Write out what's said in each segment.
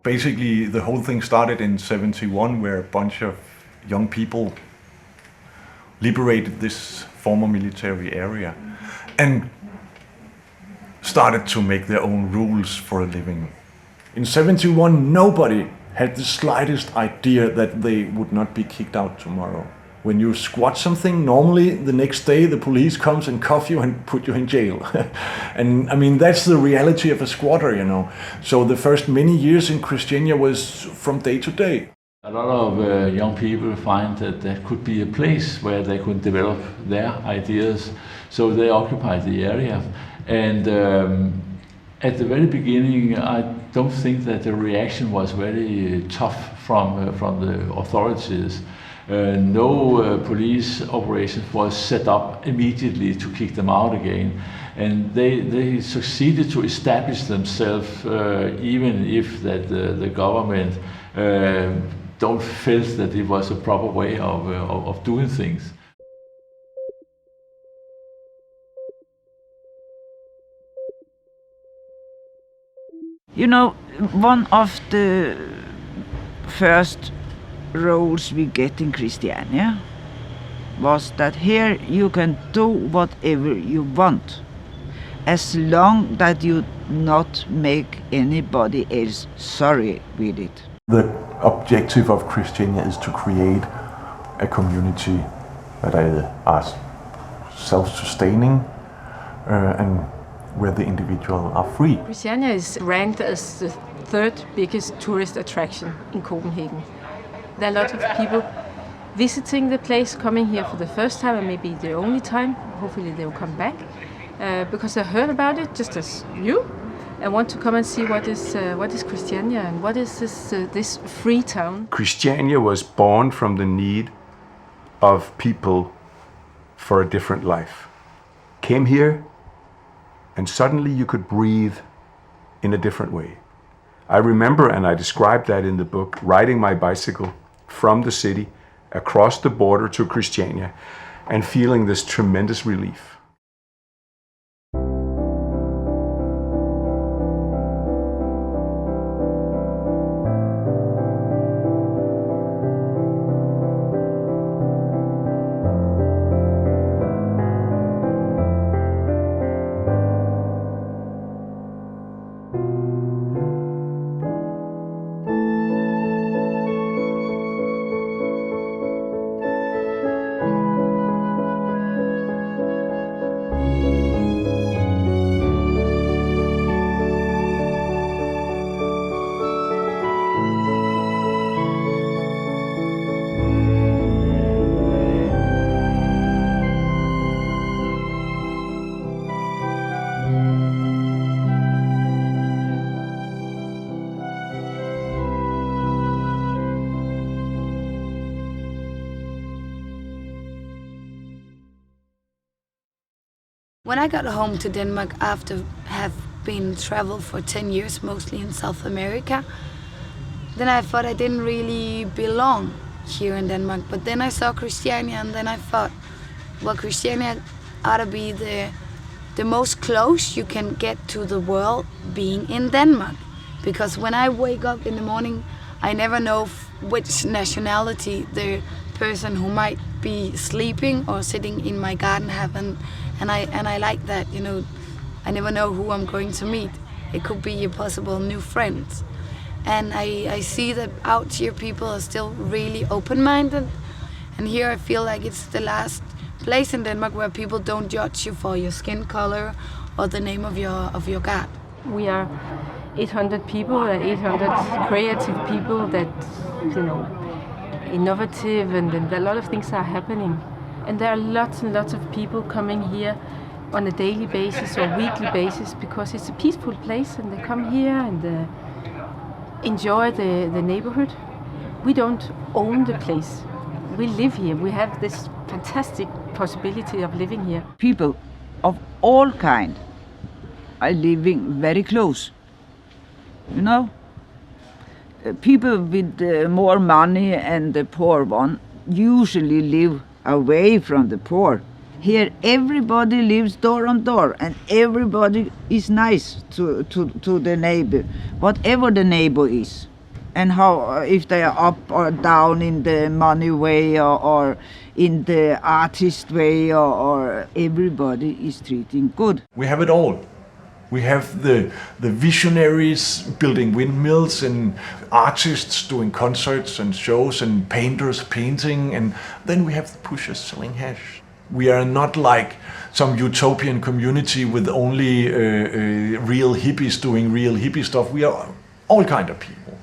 basically the whole thing started in 71, where a bunch of young people liberated this former military area and started to make their own rules for a living. In 71, nobody had the slightest idea that they would not be kicked out tomorrow. When you squat something, normally the next day the police comes and cuff you and put you in jail. And I mean, that's the reality of a squatter, you know. So the first many years in Christiania was from day to day. A lot of young people find that there could be a place where they could develop their ideas, so they occupy the area. And at the very beginning, I don't think that the reaction was very tough from the authorities. No police operation was set up immediately to kick them out again, and they succeeded to establish themselves, even if that the government don't feel that it was a proper way of doing things. You know, one of the first roles we get in Christiania was that here you can do whatever you want, as long that you not make anybody else sorry with it. The objective of Christiania is to create a community that are self-sustaining and where the individual are free. Christiania is ranked as the third biggest tourist attraction in Copenhagen. There are a lot of people visiting the place, coming here for the first time and maybe the only time. Hopefully they will come back because they heard about it just as you and want to come and see what is Christiania and what is this free town. Christiania was born from the need of people for a different life. Came here and suddenly you could breathe in a different way. I remember, and I described that in the book, riding my bicycle from the city across the border to Christiania and feeling this tremendous relief. When I got home to Denmark after have been traveled for 10 years, mostly in South America, then I thought I didn't really belong here in Denmark. But then I saw Christiania and then I thought, well, Christiania ought to be the most close you can get to the world being in Denmark. Because when I wake up in the morning, I never know which nationality the person who might be sleeping or sitting in my garden have, and I like that, you know. I never know who I'm going to meet. It could be a possible new friends. And I see that out here people are still really open-minded, and here I feel like it's the last place in Denmark where people don't judge you for your skin color or the name of your god. We are 800 people, 800 creative people that, you know, innovative, and a lot of things are happening. And there are lots and lots of people coming here on a daily basis or weekly basis because it's a peaceful place, and they come here and enjoy the neighborhood. We don't own the place. We live here. We have this fantastic possibility of living here. People of all kind are living very close, you know. People with more money and the poor one usually live away from the poor. Here everybody lives door on door and everybody is nice to the neighbor, whatever the neighbor is. and how if they are up or down in the money way or in the artist way or everybody is treating good. We have it all. We have the visionaries building windmills and artists doing concerts and shows and painters painting, and then we have the pushers selling hash. We are not like some utopian community with only real hippies doing real hippie stuff. We are all kind of people.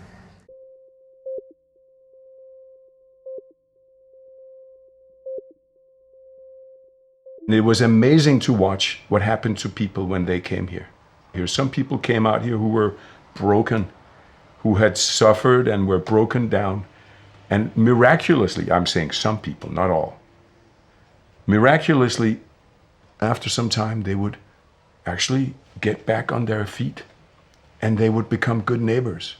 It was amazing to watch what happened to people when they came here. Some people came out here who were broken, who had suffered and were broken down. And miraculously, I'm saying some people, not all, miraculously, after some time, they would actually get back on their feet and they would become good neighbors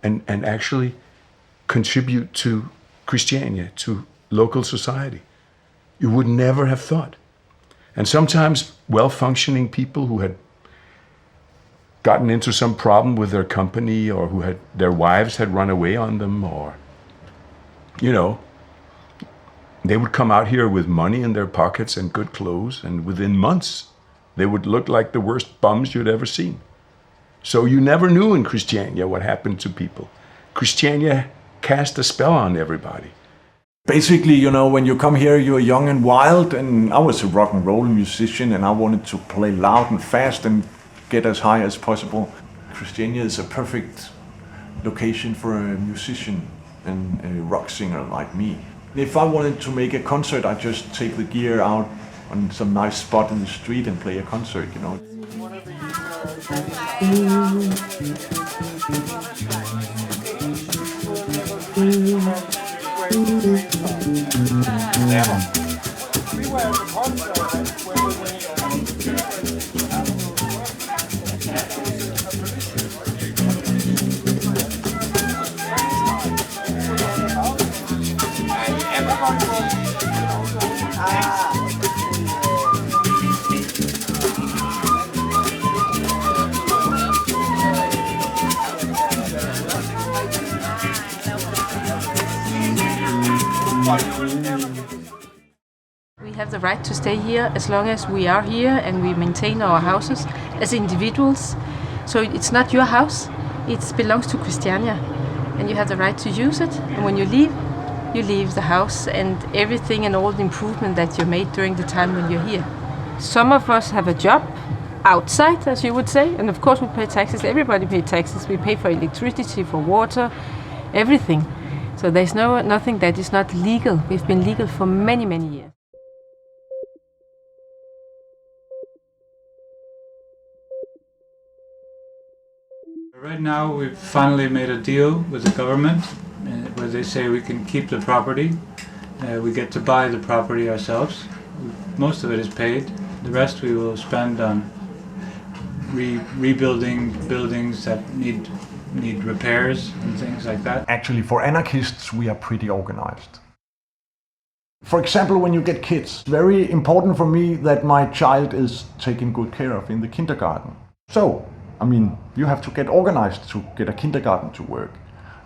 and actually contribute to Christiania, to local society. You would never have thought. And sometimes well-functioning people who had gotten into some problem with their company or who had their wives had run away on them, or, you know, they would come out here with money in their pockets and good clothes, and within months they would look like the worst bums you'd ever seen. So you never knew in Christiania what happened to people. Christiania cast a spell on everybody. Basically, you know, when you come here, you're young and wild, and I was a rock and roll musician, and I wanted to play loud and fast and get as high as possible. Christiania is a perfect location for a musician and a rock singer like me. If I wanted to make a concert, I just take the gear out on some nice spot in the street and play a concert, you know. We have the right to stay here as long as we are here and we maintain our houses as individuals. So it's not your house, it belongs to Christiania and you have the right to use it. And when you leave the house and everything and all the improvement that you made during the time when you're here. Some of us have a job outside, as you would say, and of course we pay taxes. Everybody pays taxes. We pay for electricity, for water, everything. So there's nothing that is not legal. We've been legal for many, many years. Right now we've finally made a deal with the government where they say we can keep the property. We get to buy the property ourselves. Most of it is paid. The rest we will spend on rebuilding buildings that need repairs and things like that. Actually, for anarchists, we are pretty organized. For example, when you get kids, it's very important for me that my child is taken good care of in the kindergarten. So, I mean, you have to get organized to get a kindergarten to work.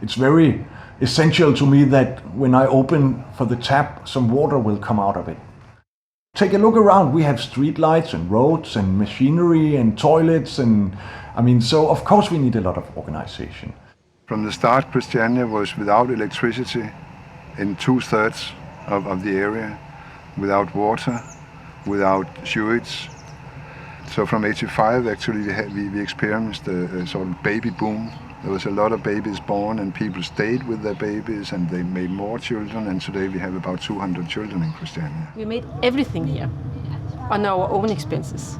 It's very essential to me that when I open for the tap, some water will come out of it. Take a look around. We have street lights and roads and machinery and toilets and, I mean, so of course we need a lot of organization. From the start, Christiania was without electricity in 2/3 of the area, without water, without sewage. So from 85, actually, we experienced a sort of baby boom. There was a lot of babies born and people stayed with their babies and they made more children, and today we have about 200 children in Christiania. We made everything here on our own expenses.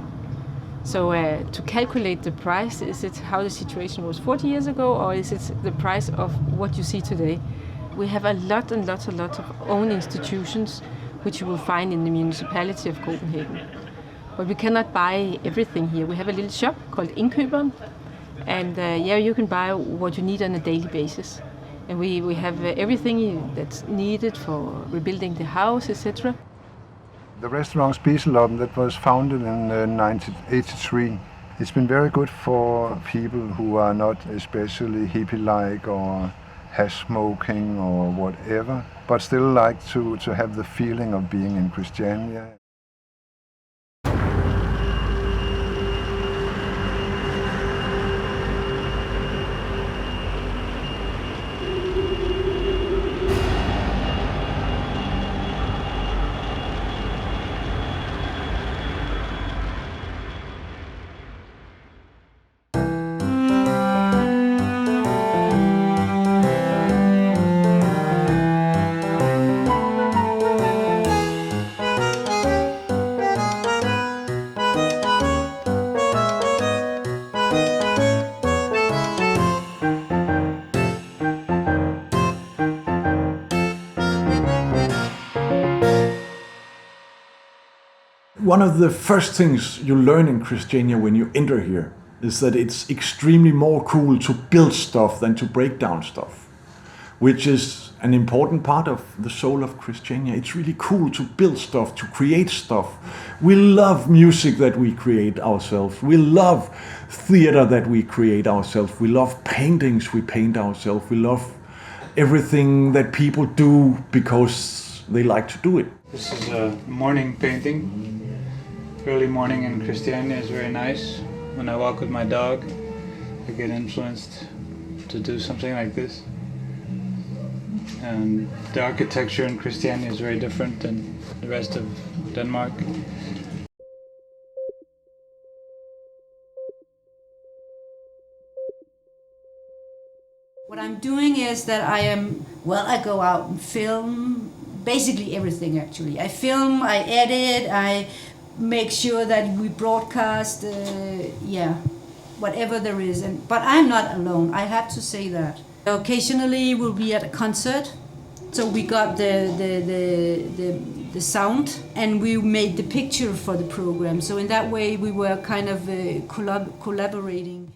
So to calculate the price, is it how the situation was 40 years ago, or is it the price of what you see today? We have a lot of own institutions which you will find in the municipality of Copenhagen. But we cannot buy everything here. We have a little shop called Indkøberen, and you can buy what you need on a daily basis. And we have everything that's needed for rebuilding the house, etc. The restaurant Spiseloppen, that was founded in 1983, It's been very good for people who are not especially hippie-like or hash smoking or whatever, but still like to have the feeling of being in Christiania. One of the first things you learn in Christiania when you enter here is that it's extremely more cool to build stuff than to break down stuff, which is an important part of the soul of Christiania. It's really cool to build stuff, to create stuff. We love music that we create ourselves. We love theater that we create ourselves. We love paintings we paint ourselves. We love everything that people do because they like to do it. This is a morning painting. Early morning in Christiania is very nice. When I walk with my dog, I get influenced to do something like this. And the architecture in Christiania is very different than the rest of Denmark. What I'm doing is that I go out and film basically everything actually. I film, I edit, I make sure that we broadcast, whatever there is. But I'm not alone, I have to say that. Occasionally we'll be at a concert, so we got the sound and we made the picture for the program. So in that way we were kind of collaborating.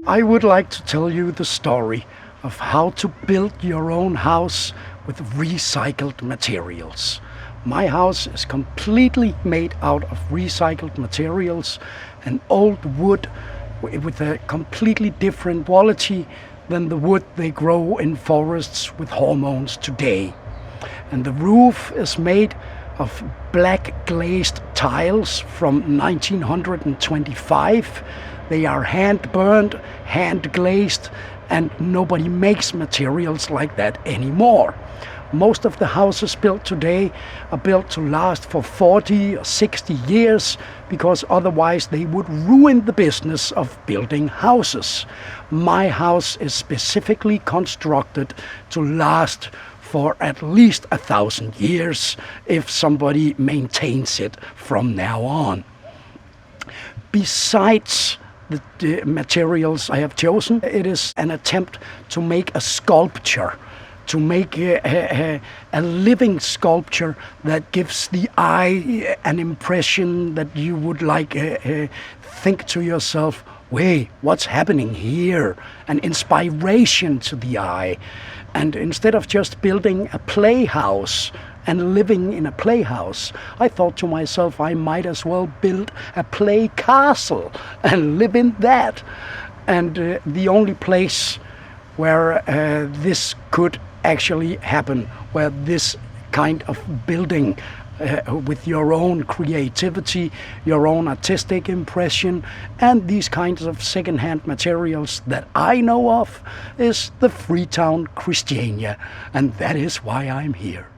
I would like to tell you the story of how to build your own house with recycled materials. My house is completely made out of recycled materials and old wood with a completely different quality than the wood they grow in forests with hormones today. And the roof is made of black glazed tiles from 1925. They are hand burned, hand glazed, and nobody makes materials like that anymore. Most of the houses built today are built to last for 40 or 60 years because otherwise they would ruin the business of building houses. My house is specifically constructed to last for at least 1,000 years if somebody maintains it from now on. Besides the materials I have chosen, it is an attempt to make a sculpture, to make a living sculpture that gives the eye an impression that you would think to yourself, wait, what's happening here? An inspiration to the eye. And instead of just building a playhouse and living in a playhouse, I thought to myself I might as well build a play castle and live in that. And the only place where this could actually happen, where this kind of building with your own creativity, your own artistic impression, and these kinds of second-hand materials that I know of, is the Freetown Christiania, and that is why I'm here.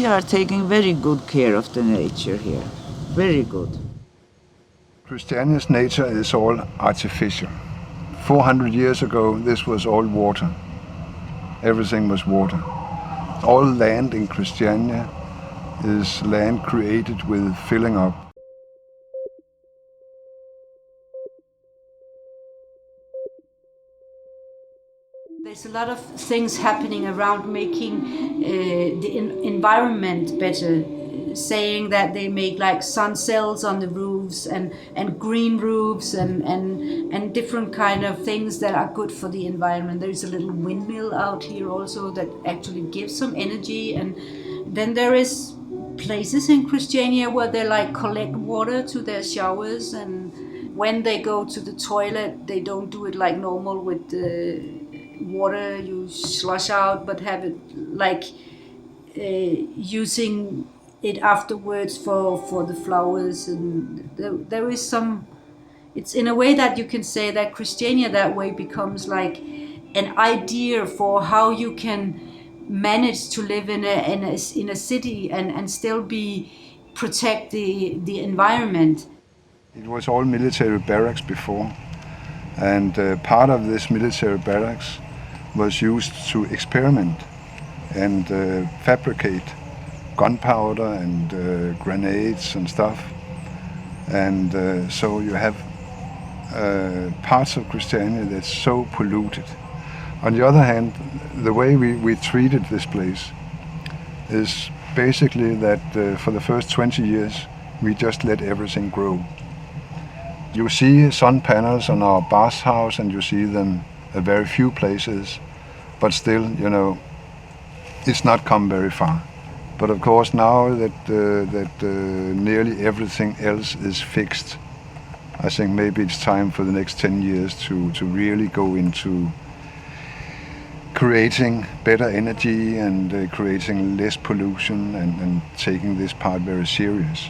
we are taking very good care of the nature here. Very good. Christiania's nature is all artificial. 400 years ago, this was all water. Everything was water. All land in Christiania is land created with filling up. There's a lot of things happening around making the environment better, saying that they make like sun cells on the roofs and green roofs and different kind of things that are good for the environment. There's a little windmill out here also that actually gives some energy, and then there is places in Christiania where they like collect water to their showers, and when they go to the toilet they don't do it like normal with the water you slush out, but have it like using it afterwards for the flowers. And there is some, it's in a way that you can say that Christiania that way becomes like an idea for how you can manage to live in a city and still protect the environment. It was all military barracks before, and part of this military barracks was used to experiment and fabricate gunpowder and grenades and stuff. And so you have parts of Christiania that's so polluted. On the other hand, the way we treated this place is basically that for the first 20 years we just let everything grow. You see sun panels on our bathhouse, and you see them at very few places, but still, you know, it's not come very far. But of course, now that nearly everything else is fixed, I think maybe it's time for the next 10 years to really go into creating better energy and creating less pollution and taking this part very serious.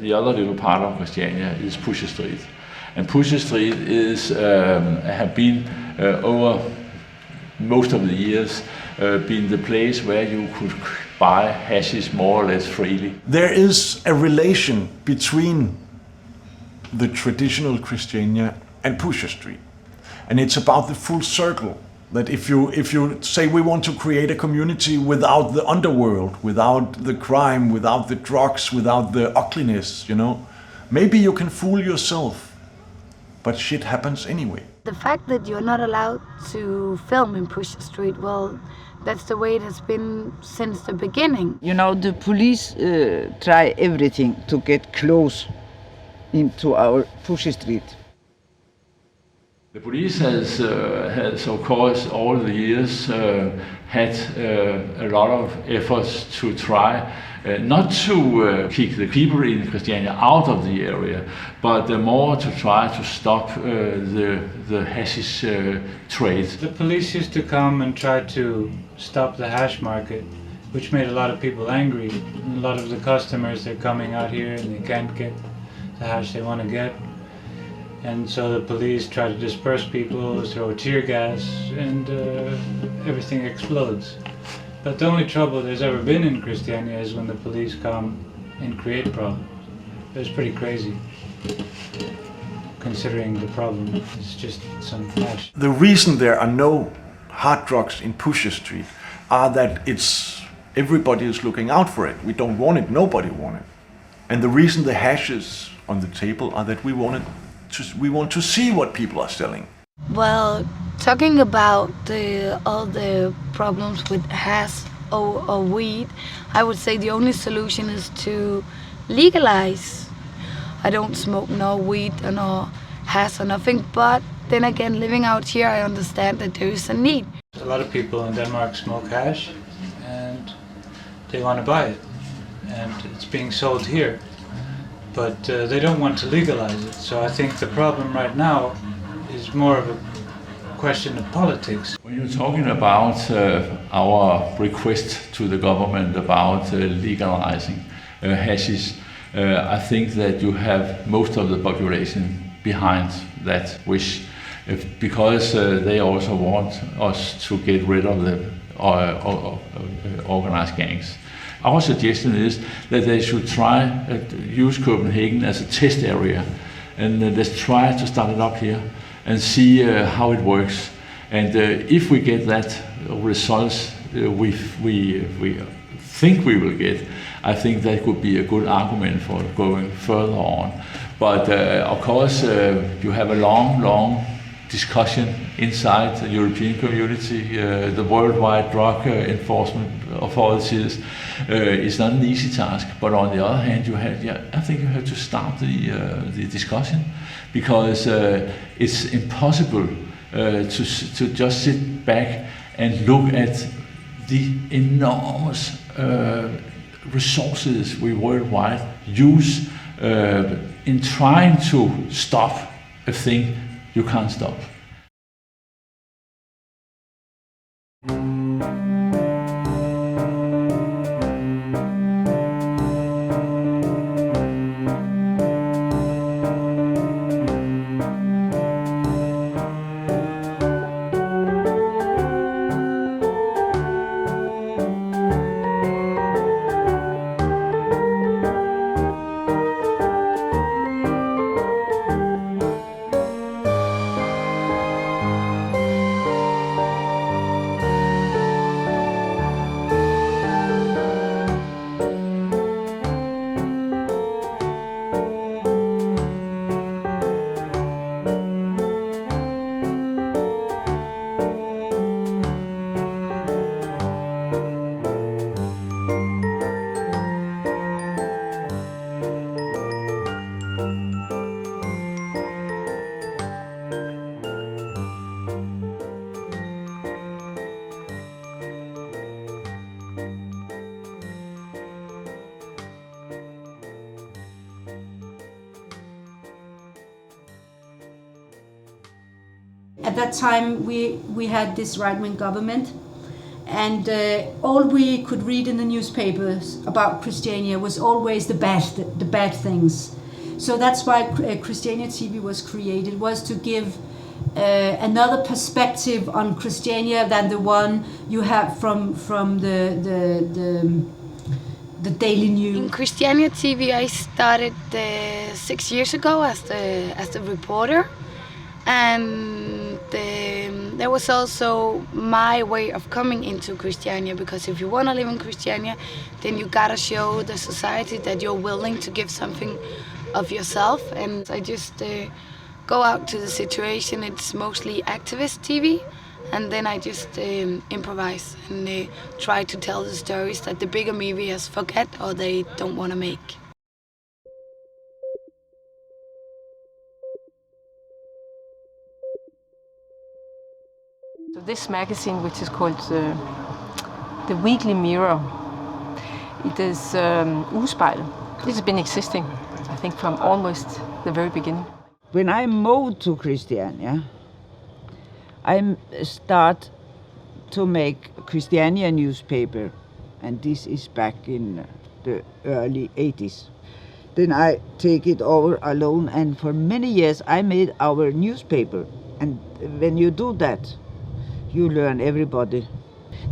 The other little part of Christiania is Pusher Street. And Pusher Street is, have been over most of the years been the place where you could buy hashish more or less freely. There is a relation between the traditional Christiania and Pusher Street. And it's about the full circle. That if you say we want to create a community without the underworld, without the crime, without the drugs, without the ugliness, you know, maybe you can fool yourself, but shit happens anyway. The fact that you're not allowed to film in Pusher Street, well, that's the way it has been since the beginning. You know, the police try everything to get close into our Pusher Street. The police has of course, all the years had a lot of efforts to try not to kick the people in Christiania out of the area, but more to try to stop the hashish trade. The police used to come and try to stop the hash market, which made a lot of people angry. A lot of the customers, they're coming out here and they can't get the hash they want to get. And so the police try to disperse people, throw tear gas, and everything explodes. But the only trouble there's ever been in Christiania is when the police come and create problems. It's pretty crazy, considering the problem is just some hash. The reason there are no hard drugs in Pusher Street are that everybody is looking out for it. We don't want it, nobody wants it. And the reason the hash is on the table are that we want to see what people are selling. Well, talking about all the problems with hash or weed, I would say the only solution is to legalize. I don't smoke no weed or no hash or nothing, but then again, living out here, I understand that there is a need. A lot of people in Denmark smoke hash and they want to buy it, and it's being sold here, but they don't want to legalize it. So I think the problem right now is more of a question of politics. When you're talking about our request to the government about legalizing hashish, I think that you have most of the population behind that wish, because they also want us to get rid of the organized gangs. Our suggestion is that they should try use Copenhagen as a test area, and let's try to start it up here and see how it works. And if we get that results we think we will get, I think that could be a good argument for going further on. But of course, you have a long discussion inside the European community. The worldwide drug enforcement authorities is not an easy task. But on the other hand, I think you have to start the discussion, because it's impossible to just sit back and look at the enormous resources we worldwide use in trying to stop a thing you can't stop. At that time, we had this right-wing government, and all we could read in the newspapers about Christiania was always the bad things. So that's why Christiania TV was created, was to give another perspective on Christiania than the one you have from the daily news. In Christiania TV, I started 6 years ago as the reporter, and there was also my way of coming into Christiania, because if you want to live in Christiania, then you gotta show the society that you're willing to give something of yourself. And I just go out to the situation. It's mostly activist TV, and then I just improvise and try to tell the stories that the bigger medias forget or they don't want to make. So this magazine, which is called the Weekly Mirror, it is Ugespejlet. This has been existing, I think, from almost the very beginning. When I moved to Christiania, I start to make Christiania newspaper, and this is back in the early 80s. Then I take it over alone, and for many years I made our newspaper. And when you do that, you learn everybody.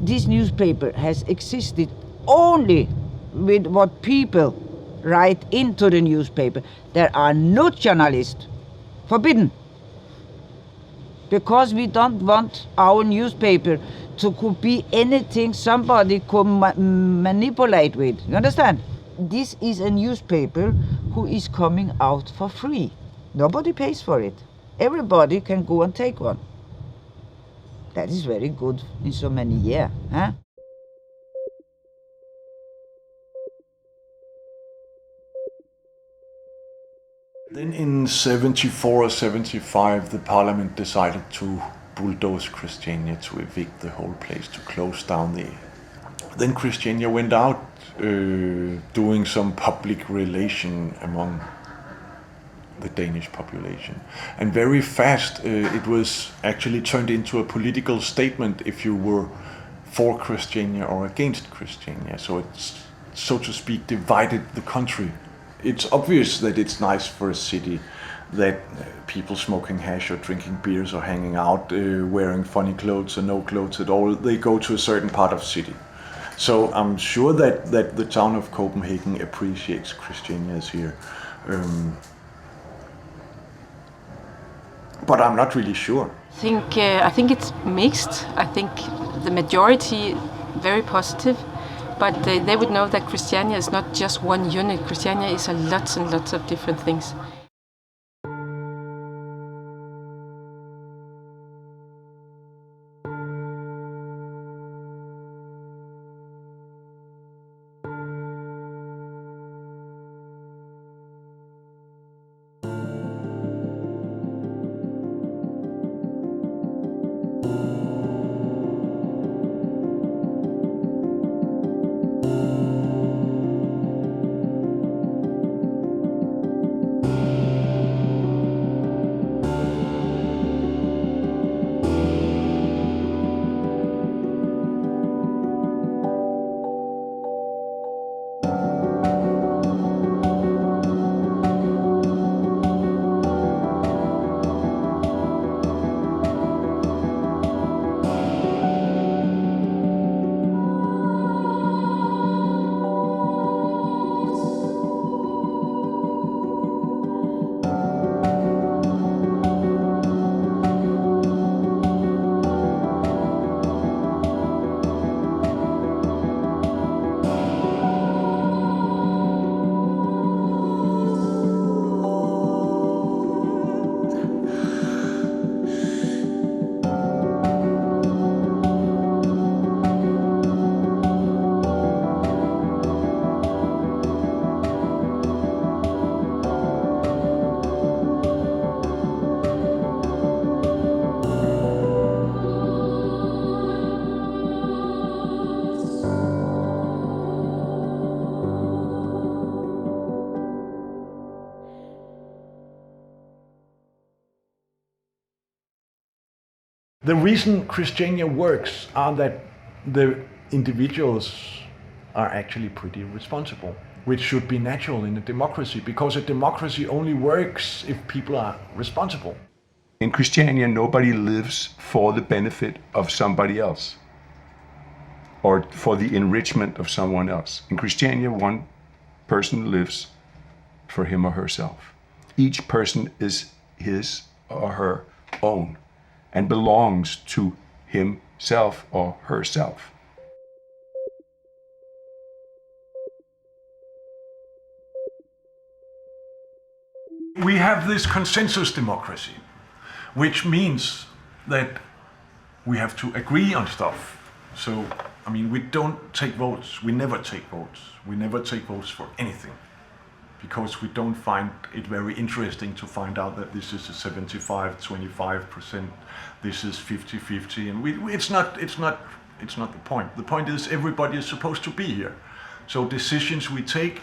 This newspaper has existed only with what people write into the newspaper. There are no journalists. Forbidden. Because we don't want our newspaper to could be anything somebody could manipulate with. You understand? This is a newspaper who is coming out for free. Nobody pays for it. Everybody can go and take one. That is very good in so many years. Huh? Then in 74 or 75, the parliament decided to bulldoze Christiania, to evict the whole place, to close down the... Then Christiania went out doing some public relation among the Danish population. And very fast it was actually turned into a political statement if you were for Christiania or against Christiania. So it's, so to speak, divided the country. It's obvious that it's nice for a city that people smoking hash or drinking beers or hanging out, wearing funny clothes or no clothes at all, they go to a certain part of city. So I'm sure that the town of Copenhagen appreciates Christianias here. But I'm not really sure. I think it's mixed. I think the majority very positive, but they would know that Christiania is not just one unit. Christiania is a lots and lots of different things. The reason Christiania works are that the individuals are actually pretty responsible, which should be natural in a democracy, because a democracy only works if people are responsible. In Christiania, nobody lives for the benefit of somebody else or for the enrichment of someone else. In Christiania, one person lives for him or herself. Each person is his or her own and belongs to himself or herself. We have this consensus democracy, which means that we have to agree on stuff. So, I mean, we don't take votes. We never take votes. We never take votes for anything, because we don't find it very interesting to find out that this is a 75-25%, this is 50-50, and it's not the point. The point is everybody is supposed to be here. So decisions we take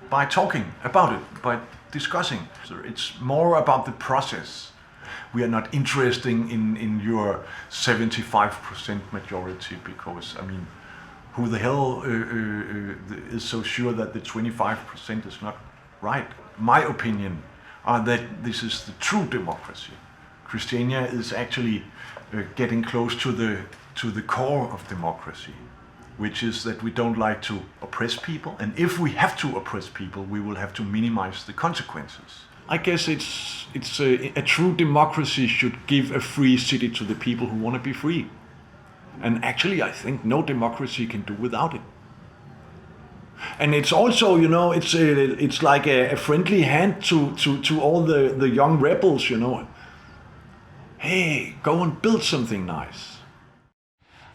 by talking about it, by discussing. So it's more about the process. We are not interested in your 75% majority, because, I mean, who the hell is so sure that the 25% is not right? My opinion are that this is the true democracy. Christiania is actually getting close to the core of democracy, which is that we don't like to oppress people, and if we have to oppress people, we will have to minimize the consequences. I guess it's a true democracy should give a free city to the people who want to be free, and actually I think no democracy can do without it. And it's also, you know, it's like a friendly hand to all the young rebels, you know. Hey, go and build something nice.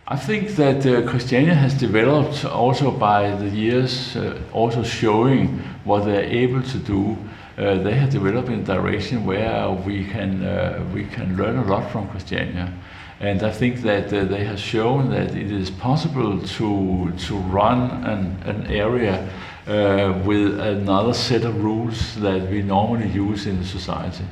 I think that Christiania has developed also by the years, also showing what they're able to do. They have developed in a direction where we can learn a lot from Christiania. And I think that they have shown that it is possible to run an area with another set of rules that we normally use in the society.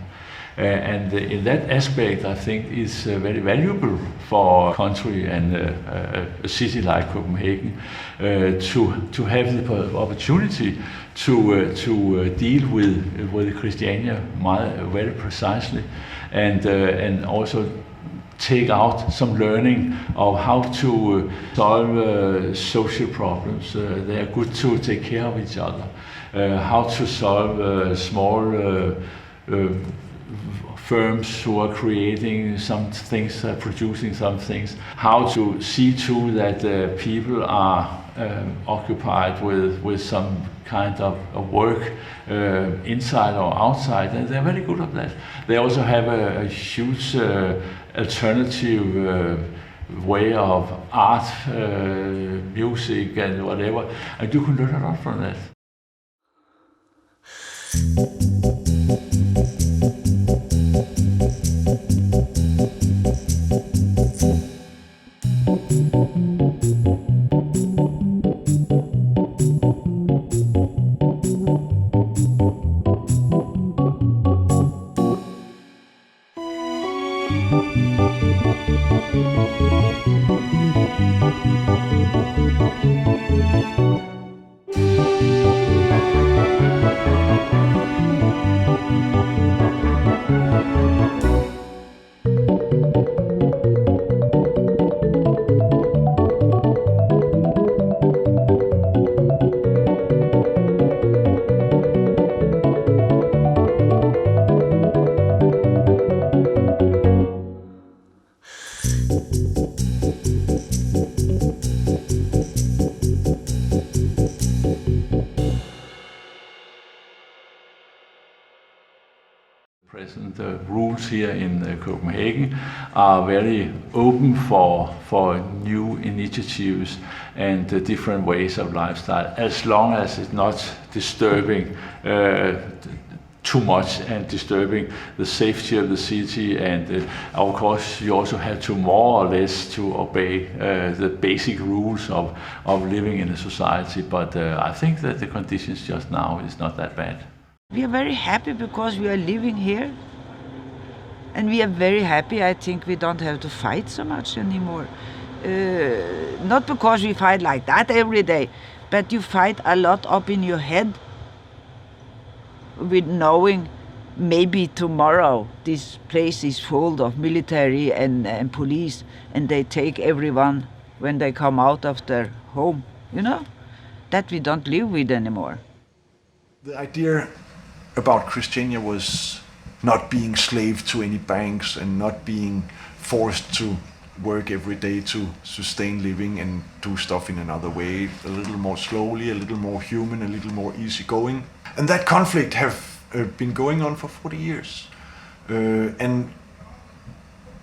And in that aspect, I think it's very valuable for a country and a city like Copenhagen to have the opportunity to deal with Christiania very precisely, and also take out some learning of how to solve social problems. They are good to take care of each other. How to solve small firms who are creating some things, producing some things. How to see to that people are occupied with some kind of work inside or outside, and they're very good at that. They also have a huge alternative way of art, music and whatever, and you can learn a lot from that. The rules here in Copenhagen are very open for new initiatives and different ways of lifestyle, as long as it's not disturbing too much and disturbing the safety of the city. And of course you also have to more or less to obey the basic rules of living in a society, but I think that the conditions just now is not that bad. We are very happy because we are living here. And we are very happy. I think we don't have to fight so much anymore. Not because we fight like that every day, but you fight a lot up in your head with knowing maybe tomorrow this place is full of military and police, and they take everyone when they come out of their home, you know? That we don't live with anymore. The idea about Christiania was not being slave to any banks and not being forced to work every day to sustain living and do stuff in another way, a little more slowly, a little more human, a little more easygoing. And that conflict have been going on for 40 years. And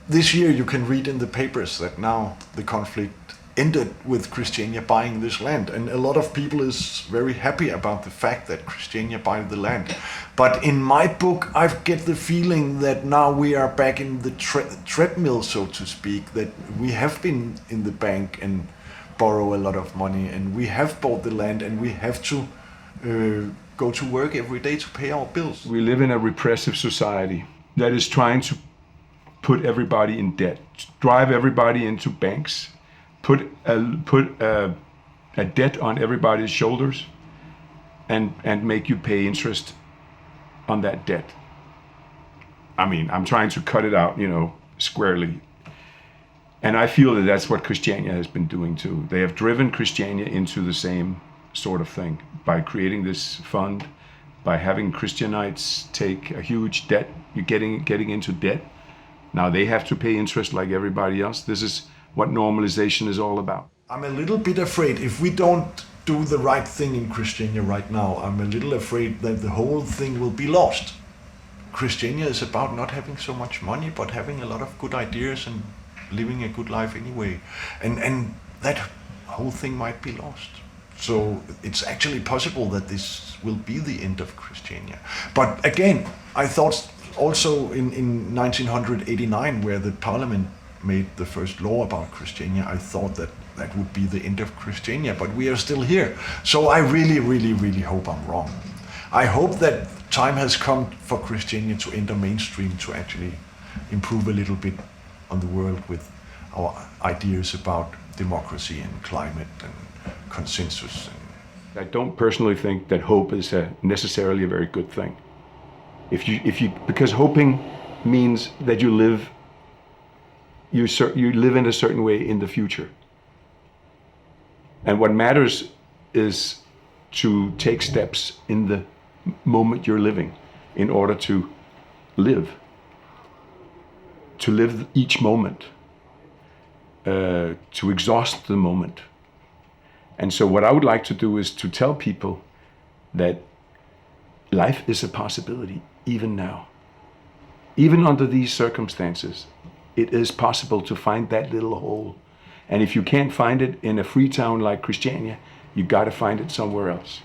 this year you can read in the papers that now the conflict ended with Christiania buying this land, and a lot of people is very happy about the fact that Christiania buy the land. But in my book I get the feeling that now we are back in the treadmill, so to speak, that we have been in the bank and borrow a lot of money, and we have bought the land, and we have to go to work every day to pay our bills. We live in a repressive society that is trying to put everybody in debt, drive everybody into banks, put a debt on everybody's shoulders, and make you pay interest on that debt. I mean, I'm trying to cut it out, squarely. And I feel that that's what Christiania has been doing too. They have driven Christiania into the same sort of thing by creating this fund, by having Christianites take a huge debt. You're getting into debt. Now they have to pay interest like everybody else. This is what normalization is all about. I'm a little bit afraid if we don't do the right thing in Christiania right now, I'm a little afraid that the whole thing will be lost. Christiania is about not having so much money, but having a lot of good ideas and living a good life anyway. And that whole thing might be lost. So it's actually possible that this will be the end of Christiania. But again, I thought also in 1989, where the parliament made the first law about Christiania, I thought that that would be the end of Christiania, but we are still here. So I really, really, really hope I'm wrong. I hope that time has come for Christiania to enter mainstream, to actually improve a little bit on the world with our ideas about democracy and climate and consensus. I don't personally think that hope is necessarily a very good thing. Because hoping means that you live in a certain way in the future. And what matters is to take steps in the moment you're living in order to live each moment, to exhaust the moment. And so what I would like to do is to tell people that life is a possibility even now. Even under these circumstances, it is possible to find that little hole. And if you can't find it in a free town like Christiania, you got to find it somewhere else.